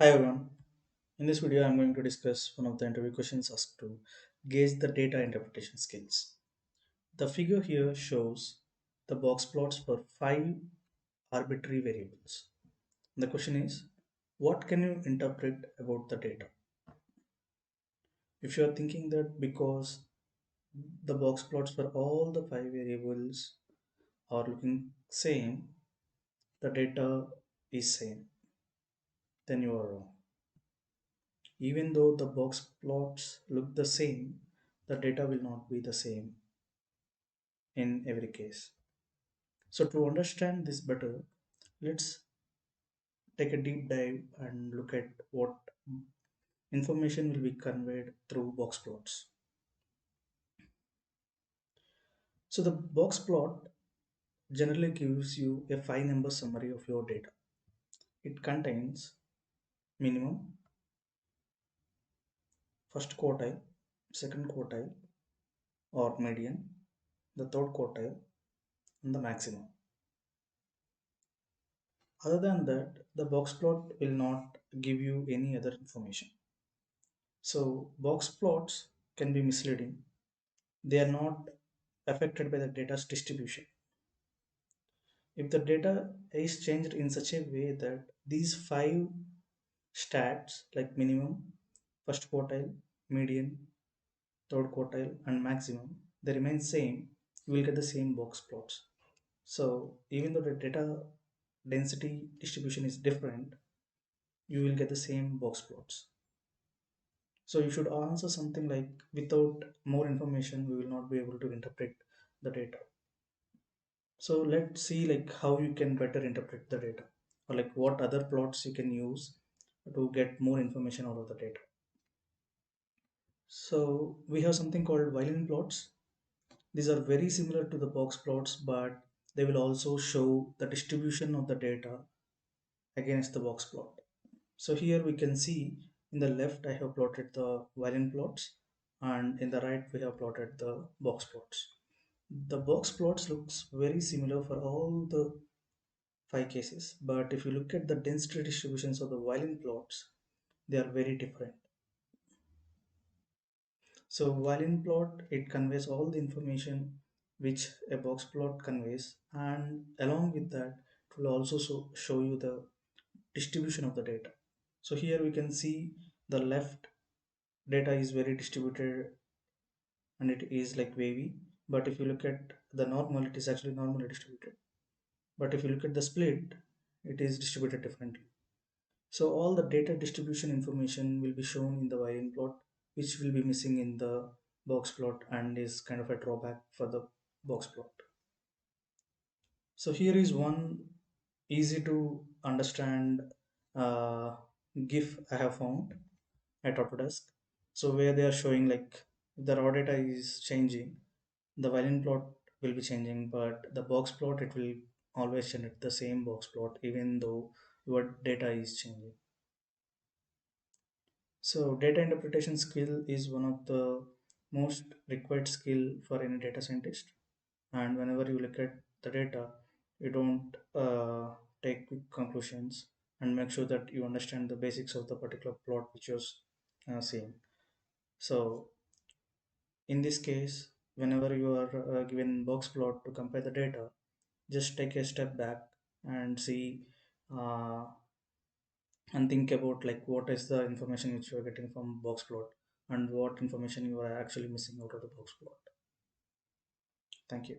Hi everyone. In this video, I'm going to discuss one of the interview questions asked to gauge the data interpretation skills. The figure here shows the box plots for five arbitrary variables. The question is, what can you interpret about the data? If you are thinking that because the box plots for all the five variables are looking same, the data is same, then you are wrong. Even though the box plots look the same, the data will not be the same in every case. So to understand this better, let's take a deep dive and look at what information will be conveyed through box plots. So the box plot generally gives you a five number summary of your data. It contains minimum, first quartile, second quartile or median, the third quartile, and the maximum. Other than that, the box plot will not give you any other information. So box plots can be misleading. They are not affected by the data's distribution. If the data is changed in such a way that these five stats like minimum, first quartile, median, third quartile, and maximum, they remain same, you will get the same box plots. So even though the data density distribution is different, you will get the same box plots. So you should answer something like, without more information, we will not be able to interpret the data. So let's see like how you can better interpret the data, or like what other plots you can use to get more information out of the data. So we have something called Violin plots. These are very similar to the box plots, but they will also show the distribution of the data against the box plot. So here we can see in the left I have plotted the Violin plots, and in the right we have plotted the box plots. The box plots looks very similar for all the five cases, but if you look at the density distributions of the Violin plots, they are very different. So Violin plot, it conveys all the information which a box plot conveys, and along with that it will also show you the distribution of the data. So here we can see the left data is very distributed and it is like wavy, but if you look at the normal, it is actually normally distributed. But if you look at the split, it is distributed differently. So all the data distribution information will be shown in the Violin plot, which will be missing in the box plot and is kind of a drawback for the box plot. So here is one easy to understand uh, GIF I have found at Autodesk. So where they are showing like if the raw data is changing, the Violin plot will be changing, but the box plot, it will always generate the same box plot even though your data is changing. So data interpretation skill is one of the most required skill for any data scientist. And whenever you look at the data, you don't take quick conclusions, and make sure that you understand the basics of the particular plot which you're seeing. So in this case, whenever you are given box plot to compare the data, just take a step back and see uh, and think about like what is the information which you are getting from box plot and what information you are actually missing out of the box plot. Thank you.